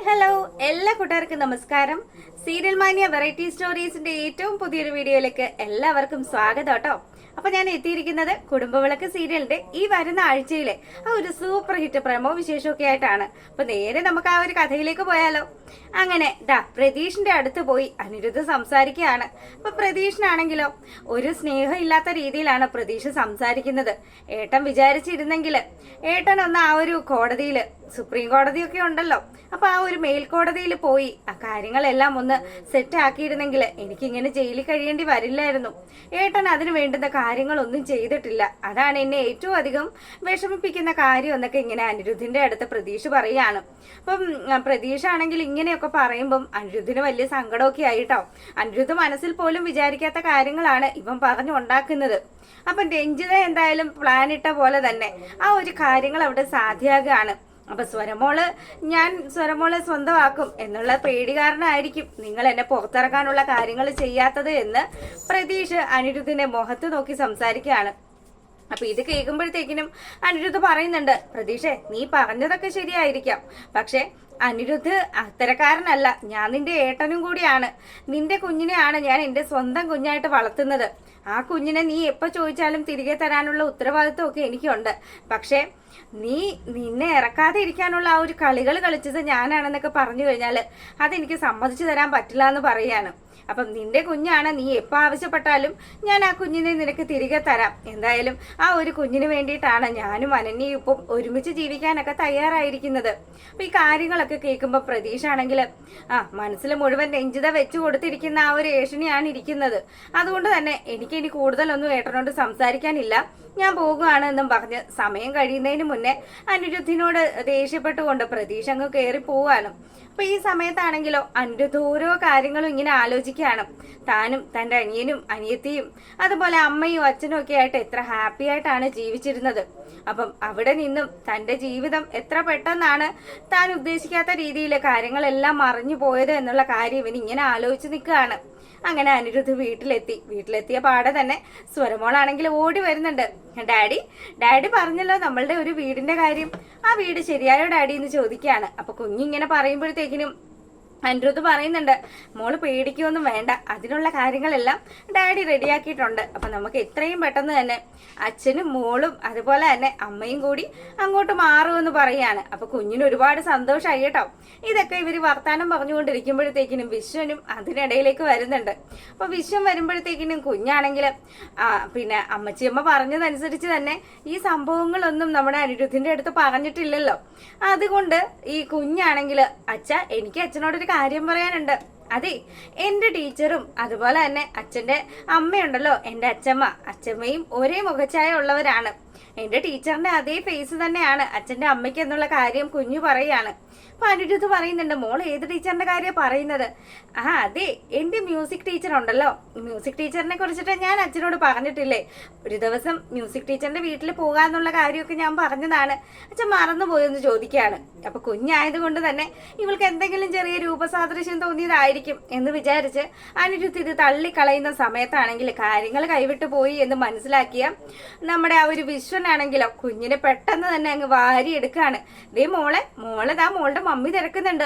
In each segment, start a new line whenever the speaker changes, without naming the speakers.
Hello, എല്ലാ കൂട്ടുകാർക്കും നമസ്കാരം. സീരിയൽ മാനിയ വെറൈറ്റി സ്റ്റോറീസിന്റെ ഏറ്റവും പുതിയൊരു വീഡിയോയിലേക്ക് എല്ലാവർക്കും സ്വാഗതം കേട്ടോ. അപ്പൊ ഞാൻ എത്തിയിരിക്കുന്നത് കുടുംബവിളക്ക് സീരിയലിന്റെ ഈ വരുന്ന ആഴ്ചയിലെ ആ ഒരു സൂപ്പർ ഹിറ്റ് പ്രമോ വിശേഷമൊക്കെ ആയിട്ടാണ്. അപ്പൊ നേരെ നമുക്ക് ആ ഒരു കഥയിലേക്ക് പോയാലോ. അങ്ങനെ പ്രതീഷിന്റെ അടുത്ത് പോയി അനിരുദ്ധ സംസാരിക്കുകയാണ്. അപ്പൊ പ്രതീഷിനാണെങ്കിലോ ഒരു സ്നേഹം ഇല്ലാത്ത രീതിയിലാണ് പ്രതീഷ് സംസാരിക്കുന്നത്. ഏട്ടൻ വിചാരിച്ചിരുന്നെങ്കിൽ ഏട്ടൻ ഒന്ന് ആ ഒരു കോടതിയിൽ, സുപ്രീം കോടതിയൊക്കെ ഉണ്ടല്ലോ, അപ്പൊ ആ ഒരു മേൽക്കോടതിയിൽ പോയി ആ കാര്യങ്ങളെല്ലാം ഒന്ന് സെറ്റ് ആക്കിയിരുന്നെങ്കിൽ എനിക്കിങ്ങനെ ജയിലിൽ കഴിയേണ്ടി വരില്ലായിരുന്നു. ഏട്ടൻ അതിന് വേണ്ടുന്ന കാര്യങ്ങളൊന്നും ചെയ്തിട്ടില്ല. അതാണ് എന്നെ ഏറ്റവും അധികം വിഷമിപ്പിക്കുന്ന കാര്യം എന്നൊക്കെ ഇങ്ങനെ അനിരുദ്ധിന്റെ അടുത്ത് പ്രതീക്ഷ പറയാണ്. അപ്പം പ്രതീക്ഷ ആണെങ്കിൽ ഇങ്ങനെയൊക്കെ പറയുമ്പം അനിരുദ്ധിന് വലിയ സങ്കടമൊക്കെ ആയിട്ടോ. അനിരുദ്ധ് മനസ്സിൽ പോലും വിചാരിക്കാത്ത കാര്യങ്ങളാണ് ഇവൻ പറഞ്ഞുണ്ടാക്കുന്നത്. അപ്പം രഞ്ജിത എന്തായാലും പ്ലാൻ ഇട്ട പോലെ തന്നെ ആ ഒരു കാര്യങ്ങൾ അവിടെ സാധ്യമാകുകയാണ്. അപ്പൊ ഞാൻ സ്വരമോളെ സ്വന്തമാക്കും എന്നുള്ള പേടി കാരണമായിരിക്കും നിങ്ങൾ എന്നെ പുറത്തിറക്കാനുള്ള കാര്യങ്ങൾ ചെയ്യാത്തത് എന്ന് പ്രതീഷ് അനിരുദ്ധിന്റെ മുഖത്ത് നോക്കി സംസാരിക്കുകയാണ്. അപ്പൊ ഇത് കേൾക്കുമ്പോഴത്തേക്കിനും അനിരുദ്ധ് പറയുന്നുണ്ട്, പ്രതീക്ഷേ നീ പറഞ്ഞതൊക്കെ ശരിയായിരിക്കാം, പക്ഷെ അനിരുദ്ധ് അത്തരക്കാരനല്ല. ഞാൻ നിന്റെ ഏട്ടനും കൂടിയാണ്. നിന്റെ കുഞ്ഞിനെയാണ് ഞാൻ എന്റെ സ്വന്തം കുഞ്ഞായിട്ട് വളർത്തുന്നത്. ആ കുഞ്ഞിനെ നീ എപ്പോ ചോദിച്ചാലും തിരികെ തരാനുള്ള ഉത്തരവാദിത്വമൊക്കെ എനിക്കുണ്ട്. പക്ഷെ നിന്നെ ഇറക്കാതെ ഇരിക്കാനുള്ള ആ ഒരു കളികൾ കളിച്ചത് ഞാനാണെന്നൊക്കെ പറഞ്ഞു കഴിഞ്ഞാൽ അതെനിക്ക് സമ്മതിച്ചു തരാൻ പറ്റില്ല എന്ന് പറയാണ്. അപ്പം നിന്റെ കുഞ്ഞാണ്, നീ എപ്പോൾ ആവശ്യപ്പെട്ടാലും ഞാൻ ആ കുഞ്ഞിനെ നിനക്ക് തിരികെ തരാം. എന്തായാലും ആ ഒരു കുഞ്ഞിന് വേണ്ടിയിട്ടാണ് ഞാനും അനന്യയും ഇപ്പം ഒരുമിച്ച് ജീവിക്കാനൊക്കെ തയ്യാറായിരിക്കുന്നത്. അപ്പൊ ഈ കാര്യങ്ങളൊക്കെ കേൾക്കുമ്പോൾ പ്രതീക്ഷ ആണെങ്കിൽ മനസ്സിൽ മുഴുവൻ രഞ്ജിത വെച്ചു കൊടുത്തിരിക്കുന്ന ആ ഒരു ഏഷണിയാണ് ഇരിക്കുന്നത്. അതുകൊണ്ട് തന്നെ എനിക്കിനി കൂടുതലൊന്നും ഏട്ടനോട് സംസാരിക്കാനില്ല, ഞാൻ പോകുകയാണ് എന്നും പറഞ്ഞ് സമയം കഴിയുന്നതിന് മുന്നേ അനിരുദ്ധിനോട് ദേഷ്യപ്പെട്ടുകൊണ്ട് പ്രതീക്ഷ അങ്ങ് കയറി പോവാണ്. അപ്പൊ ഈ സമയത്താണെങ്കിലോ അനിരുദ്ധ ഓരോ കാര്യങ്ങളും ഇങ്ങനെ ആലോചിക്കുകയാണ്. താനും തന്റെ അനിയനും അനിയത്തിയും അതുപോലെ അമ്മയും അച്ഛനും ഒക്കെ ആയിട്ട് എത്ര ഹാപ്പി ആയിട്ടാണ് ജീവിച്ചിരുന്നത്. അപ്പം അവിടെ നിന്നും തന്റെ ജീവിതം എത്ര പെട്ടെന്നാണ് താൻ ഉദ്ദേശിക്കാത്ത രീതിയിൽ കാര്യങ്ങളെല്ലാം മറിഞ്ഞു പോയത് എന്നുള്ള കാര്യം ഇവൻ ഇങ്ങനെ ആലോചിച്ച് നിൽക്കുകയാണ്. അങ്ങനെ അനിരുദ്ധ് വീട്ടിലെത്തിയ പാടെ തന്നെ സ്വരമോളാണെങ്കിൽ ഓടി വരുന്നുണ്ട്. ഡാഡി പറഞ്ഞല്ലോ നമ്മളുടെ ഒരു വീടിന്റെ കാര്യം, ആ വീട് ശരിയായോ ഡാഡി എന്ന് ചോദിക്കുകയാണ്. അപ്പൊ കുഞ്ഞിങ്ങനെ പറയുമ്പോഴത്തേക്കിനും അനിരുദ്ധ് പറയുന്നുണ്ട്, മോള് പേടിക്കൊന്നും വേണ്ട, അതിനുള്ള കാര്യങ്ങളെല്ലാം ഡാഡി റെഡിയാക്കിയിട്ടുണ്ട്. അപ്പൊ നമുക്ക് എത്രയും പെട്ടെന്ന് തന്നെ അച്ഛനും മോളും അതുപോലെ തന്നെ അമ്മയും കൂടി അങ്ങോട്ട് മാറുമെന്ന് പറയാണ്. അപ്പൊ കുഞ്ഞിന് ഒരുപാട് സന്തോഷമായി കേട്ടോ. ഇതൊക്കെ ഇവര് വർത്താനം പറഞ്ഞുകൊണ്ടിരിക്കുമ്പോഴത്തേക്കിനും വിശ്വനും അതിനിടയിലേക്ക് വരുന്നുണ്ട്. അപ്പൊ വിശ്വം വരുമ്പോഴത്തേക്കിനും കുഞ്ഞാണെങ്കിൽ പിന്നെ അമ്മച്ചിയമ്മ പറഞ്ഞതനുസരിച്ച് തന്നെ ഈ സംഭവങ്ങളൊന്നും നമ്മുടെ അനിരുദ്ധിന്റെ അടുത്ത് പറഞ്ഞിട്ടില്ലല്ലോ. അതുകൊണ്ട് ഈ കുഞ്ഞാണെങ്കിൽ എനിക്ക് അച്ഛനോടൊരു കാര്യം പറയാനുണ്ട്. അതെ, എന്റെ ടീച്ചറും അതുപോലെ തന്നെ അച്ഛന്റെ അമ്മയുണ്ടല്ലോ, എന്റെ അച്ഛമ്മയും ഒരേ മുഖച്ഛായ ഉള്ളവരാണ്. എന്റെ ടീച്ചറിന്റെ അതേ ഫേസ് തന്നെയാണ് അച്ഛന്റെ അമ്മയ്ക്ക് എന്നുള്ള കാര്യം കുഞ്ഞു പറയാണ്. അപ്പൊ അനിരുദ്ധ് പറയുന്നുണ്ട്, മോൾ ഏത് ടീച്ചറിന്റെ കാര്യം പറയുന്നത്? അതെ, എന്റെ മ്യൂസിക് ടീച്ചർ ഉണ്ടല്ലോ, മ്യൂസിക് ടീച്ചറിനെ കുറിച്ചിട്ട് ഞാൻ അച്ഛനോട് പറഞ്ഞിട്ടില്ലേ, ഒരു ദിവസം മ്യൂസിക് ടീച്ചറിന്റെ വീട്ടിൽ പോകാന്നുള്ള കാര്യമൊക്കെ ഞാൻ പറഞ്ഞതാണ്, അച്ഛൻ മറന്നുപോയെന്ന് ചോദിക്കുകയാണ്. അപ്പൊ കുഞ്ഞായതുകൊണ്ട് തന്നെ ഇവൾക്ക് എന്തെങ്കിലും ചെറിയ രൂപസാദൃശ്യം തോന്നിയതായിരിക്കും എന്ന് വിചാരിച്ച് അനിരുദ്ധ് ഇത് തള്ളിക്കളയുന്ന സമയത്താണെങ്കിൽ കാര്യങ്ങൾ കൈവിട്ടു പോയി എന്ന് മനസ്സിലാക്കിയ നമ്മുടെ ആ ഒരു വിശ്വനാണെങ്കിലോ കുഞ്ഞിനെ പെട്ടെന്ന് തന്നെ അങ്ങ് വാരിയെടുക്കുകയാണ്. ദേ മോളെതാ മോളുടെ മമ്മി തിരക്കുന്നുണ്ട്,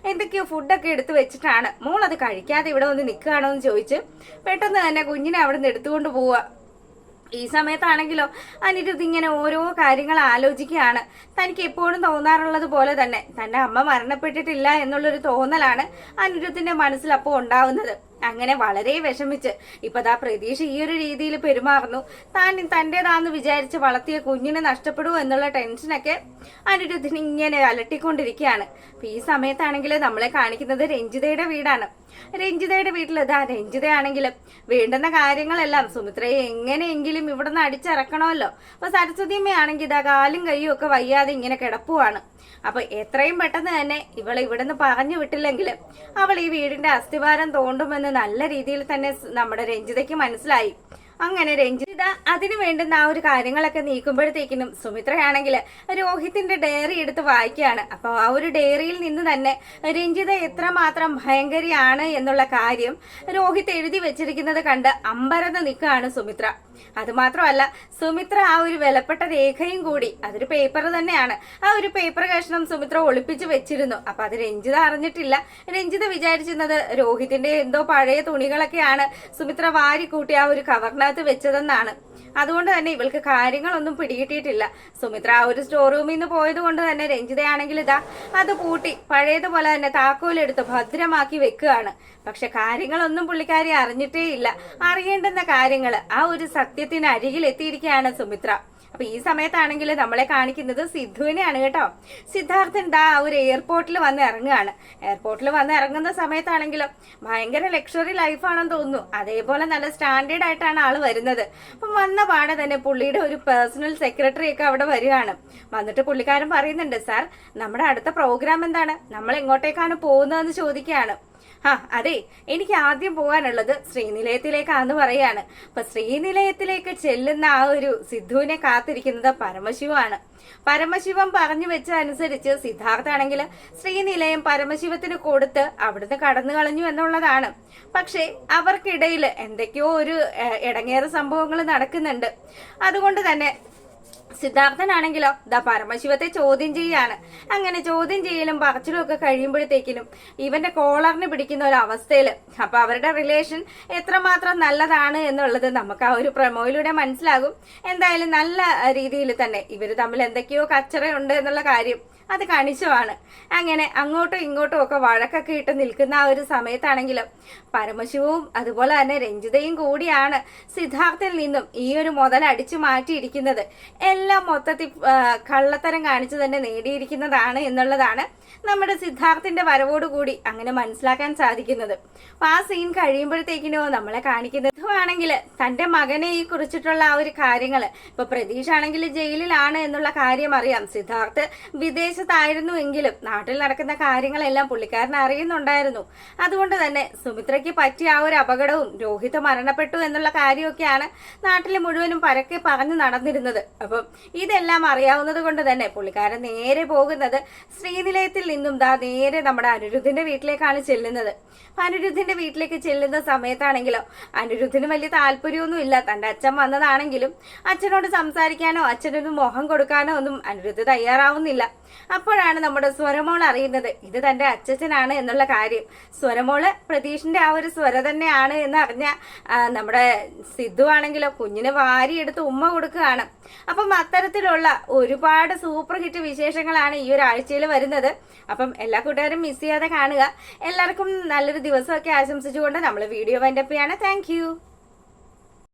എന്തൊക്കെയോ ഫുഡൊക്കെ എടുത്തു വെച്ചിട്ടാണ്, മോൾ അത് കഴിക്കാതെ ഇവിടെ വന്ന് നിൽക്കുകയാണോ എന്ന് ചോദിച്ച് പെട്ടെന്ന് തന്നെ കുഞ്ഞിനെ അവിടെ നിന്ന് എടുത്തുകൊണ്ട് പോവുക. ഈ സമയത്താണെങ്കിലോ അനിരുദ്ധ് ഇങ്ങനെ ഓരോ കാര്യങ്ങൾ ആലോചിക്കുകയാണ്. തനിക്ക് എപ്പോഴും തോന്നാറുള്ളത് പോലെ തന്നെ തന്റെ അമ്മ മരണപ്പെട്ടിട്ടില്ല എന്നുള്ളൊരു തോന്നലാണ് അനിരുദ്ധിന്റെ മനസ്സിൽ അപ്പോൾ ഉണ്ടാവുന്നത്. അങ്ങനെ വളരെ വിഷമിച്ച് ഇപ്പതാ പ്രതീക്ഷ ഈ ഒരു രീതിയിൽ പെരുമാറുന്നു. തന്റേതാന്ന് വിചാരിച്ച് വളർത്തിയ കുഞ്ഞിനെ നഷ്ടപ്പെടുമോ എന്നുള്ള ടെൻഷനൊക്കെ അനിരുദ്ധിന് ഇങ്ങനെ അലട്ടിക്കൊണ്ടിരിക്കുകയാണ്. അപ്പൊ ഈ സമയത്താണെങ്കിൽ നമ്മളെ കാണിക്കുന്നത് രഞ്ജിതയുടെ വീടാണ്. രഞ്ജിതയുടെ വീട്ടിൽ രഞ്ജിതയാണെങ്കിലും വേണ്ടുന്ന കാര്യങ്ങളെല്ലാം സുമിത്രയെ എങ്ങനെയെങ്കിലും ഇവിടെ നിന്ന് അടിച്ചിറക്കണമല്ലോ. അപ്പൊ സരസ്വതിയമ്മയാണെങ്കിൽ കാലും കൈയും ഒക്കെ വയ്യാതെ ഇങ്ങനെ കിടപ്പുവാണ്. അപ്പൊ എത്രയും പെട്ടെന്ന് തന്നെ ഇവളെ ഇവിടുന്ന് പറഞ്ഞു വിട്ടില്ലെങ്കിൽ അവൾ ഈ വീടിന്റെ അസ്ഥിവാരം തോണ്ടുമെന്ന് നല്ല രീതിയിൽ തന്നെ നമ്മുടെ രഞ്ജിതയ്ക്ക് മനസ്സിലായി. അങ്ങനെ രഞ്ജിത അതിനു വേണ്ടുന്ന ആ ഒരു കാര്യങ്ങളൊക്കെ നീക്കുമ്പോഴത്തേക്കിനും സുമിത്രയാണെങ്കിൽ രോഹിത്തിന്റെ ഡയറി എടുത്ത് വായിക്കുകയാണ്. അപ്പൊ ആ ഒരു ഡയറിയിൽ നിന്ന് തന്നെ രഞ്ജിത എത്രമാത്രം ഭയങ്കരിയാണ് എന്നുള്ള കാര്യം രോഹിത് എഴുതി വെച്ചിരിക്കുന്നത് കണ്ട് അമ്പരന്ന് നിൽക്കുകയാണ് സുമിത്ര. അതുമാത്രമല്ല, സുമിത്ര ആ ഒരു വിലപ്പെട്ട രേഖയും കൂടി, അതൊരു പേപ്പർ തന്നെയാണ്, ആ ഒരു പേപ്പർ കഷ്ണം സുമിത്ര ഒളിപ്പിച്ചു വെച്ചിരുന്നു. അപ്പൊ അത് രഞ്ജിത അറിഞ്ഞിട്ടില്ല. രഞ്ജിത വിചാരിച്ചിരുന്നത് രോഹിത്തിന്റെ എന്തോ പഴയ തുണികളൊക്കെയാണ് സുമിത്ര വാരി കൂട്ടി ആ ഒരു കവറിനകത്ത് വെച്ചതെന്നാണ്. അതുകൊണ്ട് തന്നെ ഇവൾക്ക് കാര്യങ്ങളൊന്നും പിടികിട്ടിയിട്ടില്ല. സുമിത്ര ആ ഒരു സ്റ്റോർ റൂമിൽ നിന്ന് പോയത് കൊണ്ട് തന്നെ രഞ്ജിതയാണെങ്കിൽ ഇതാ അത് പൂട്ടി പഴയതുപോലെ തന്നെ താക്കോലെടുത്ത് ഭദ്രമാക്കി വെക്കുകയാണ്. പക്ഷെ കാര്യങ്ങളൊന്നും പുള്ളിക്കാരി അറിഞ്ഞിട്ടേ ഇല്ല. അറിയേണ്ടുന്ന കാര്യങ്ങൾ ആ ഒരു സത്യത്തിന് അരികിൽ എത്തിയിരിക്കുകയാണ് സുമിത്ര. അപ്പൊ ഈ സമയത്താണെങ്കിൽ നമ്മളെ കാണിക്കുന്നത് സിദ്ധുവിനെയാണ് കേട്ടോ. സിദ്ധാർത്ഥൻ ദാ ഒരു എയർപോർട്ടിൽ വന്ന് ഇറങ്ങുകയാണ്. എയർപോർട്ടിൽ വന്ന് ഇറങ്ങുന്ന സമയത്താണെങ്കിലും ഭയങ്കര ലക്ഷറി ലൈഫാണെന്ന് തോന്നുന്നു. അതേപോലെ നല്ല സ്റ്റാൻഡേർഡ് ആയിട്ടാണ് ആള് വരുന്നത്. അപ്പം വന്ന പാടെ തന്നെ പുള്ളിയുടെ ഒരു പേഴ്സണൽ സെക്രട്ടറി ഒക്കെ അവിടെ വരികയാണ്. വന്നിട്ട് പുള്ളിക്കാരൻ പറയുന്നുണ്ട്, സാർ നമ്മുടെ അടുത്ത പ്രോഗ്രാം എന്താണ്, നമ്മൾ എങ്ങോട്ടേക്കാണ് പോകുന്നതെന്ന് ചോദിക്കുകയാണ്. അതെ, എനിക്ക് ആദ്യം പോകാനുള്ളത് ശ്രീനിലയത്തിലേക്കാന്ന് പറയാണ്. അപ്പൊ ശ്രീനിലയത്തിലേക്ക് ചെല്ലുന്ന ആ ഒരു സിദ്ധുവിനെ കാത്തിരിക്കുന്നത് പരമശിവമാണ്. പരമശിവൻ പറഞ്ഞു വെച്ചതനുസരിച്ച് സിദ്ധാർത്ഥാണെങ്കിൽ ശ്രീനിലയം പരമശിവത്തിന് കൊടുത്ത് അവിടുന്ന് കടന്നു കളഞ്ഞു എന്നുള്ളതാണ്. പക്ഷെ അവർക്കിടയിൽ എന്തൊക്കെയോ ഒരു ഇടങ്ങേറ് സംഭവങ്ങൾ നടക്കുന്നുണ്ട്. അതുകൊണ്ട് തന്നെ സിദ്ധാർത്ഥനാണെങ്കിലോ പരമശിവത്തെ ചോദ്യം ചെയ്യാണ്. അങ്ങനെ ചോദ്യം ചെയ്യലും പറച്ചിലും ഒക്കെ കഴിയുമ്പോഴത്തേക്കിനും ഇവന്റെ കോളറിന് പിടിക്കുന്ന ഒരു അവസ്ഥയില് അപ്പൊ അവരുടെ റിലേഷൻ എത്രമാത്രം നല്ലതാണ് എന്നുള്ളത് നമുക്ക് ആ ഒരു പ്രൊമോയിലൂടെ മനസ്സിലാകും. എന്തായാലും നല്ല രീതിയിൽ തന്നെ ഇവര് തമ്മിൽ എന്തൊക്കെയോ കച്ചറയുണ്ട് എന്നുള്ള കാര്യം അത് കാണിച്ചുമാണ്. അങ്ങനെ അങ്ങോട്ടും ഇങ്ങോട്ടും ഒക്കെ വഴക്കൊക്കെ ഇട്ട് നിൽക്കുന്ന ആ ഒരു സമയത്താണെങ്കിലും പരമശിവവും അതുപോലെ തന്നെ രഞ്ജിതയും കൂടിയാണ് സിദ്ധാർത്ഥിൽ നിന്നും ഈ ഒരു മുതൽ അടിച്ചു മാറ്റിയിരിക്കുന്നത്. എല്ലാം മൊത്തത്തിൽ കള്ളത്തരം കാണിച്ചു തന്നെ നേടിയിരിക്കുന്നതാണ് എന്നുള്ളതാണ് നമ്മുടെ സിദ്ധാർത്ഥിന്റെ വരവോടുകൂടി അങ്ങനെ മനസ്സിലാക്കാൻ സാധിക്കുന്നത്. അപ്പൊ ആ സീൻ കഴിയുമ്പോഴത്തേക്കിനോ നമ്മളെ കാണിക്കുന്നത് ആണെങ്കിൽ തന്റെ മകനെ ഈ കുറിച്ചിട്ടുള്ള ആ ഒരു കാര്യങ്ങള്, ഇപ്പൊ പ്രതീഷ് ആണെങ്കിൽ ജയിലിലാണ് എന്നുള്ള കാര്യം അറിയാം. സിദ്ധാർത്ഥ് വിദേശത്തായിരുന്നു എങ്കിലും നാട്ടിൽ നടക്കുന്ന കാര്യങ്ങളെല്ലാം പുള്ളിക്കാരൻ അറിയുന്നുണ്ടായിരുന്നു. അതുകൊണ്ട് തന്നെ സുമിത്രയ്ക്ക് പറ്റിയ ആ ഒരു അപകടവും രോഹിത് മരണപ്പെട്ടു എന്നുള്ള കാര്യമൊക്കെയാണ് നാട്ടിൽ മുഴുവനും പരക്കെ പറഞ്ഞു നടന്നിരുന്നത്. അപ്പം ഇതെല്ലാം അറിയാവുന്നത് കൊണ്ട് തന്നെ പുള്ളിക്കാരൻ നേരെ പോകുന്നത് ശ്രീനിലയത്തിൽ നിന്നും നേരെ നമ്മുടെ അനിരുദ്ധിന്റെ വീട്ടിലേക്കാണ് ചെല്ലുന്നത്. അനിരുദ്ധിന്റെ വീട്ടിലേക്ക് ചെല്ലുന്ന സമയത്താണെങ്കിലോ അനിരുദ്ധിന് വലിയ താല്പര്യമൊന്നും ഇല്ല. തന്റെ അച്ഛൻ വന്നതാണെങ്കിലും അച്ഛനോട് സംസാരിക്കാനോ അച്ഛനൊന്നും മുഖം കൊടുക്കാനോ ഒന്നും അനിരുദ്ധ് തയ്യാറാവുന്നില്ല. അപ്പോഴാണ് നമ്മുടെ സ്വരമോൾ അറിയുന്നത് ഇത് തന്റെ അച്ഛനാണ് എന്നുള്ള കാര്യം. സ്വരമോള് പ്രതീഷിന്റെ ആ ഒരു സ്വര തന്നെയാണ് എന്ന് അറിഞ്ഞ നമ്മുടെ സിദ്ധു ആണെങ്കിലോ കുഞ്ഞിനെ വാരിയെടുത്ത് ഉമ്മ കൊടുക്കുകയാണ്. അപ്പം അത്തരത്തിലുള്ള ഒരുപാട് സൂപ്പർ ഹിറ്റ് വിശേഷങ്ങളാണ് ഈ ഒരു ആഴ്ചയിൽ വരുന്നത്. അപ്പം എല്ലാ കൂട്ടുകാരും മിസ് ചെയ്യാതെ കാണുക. എല്ലാവർക്കും നല്ലൊരു ദിവസമൊക്കെ ആശംസിച്ചുകൊണ്ട് നമ്മൾ വീഡിയോ വൈൻഡപ്പ് ചെയ്യാണ്. താങ്ക്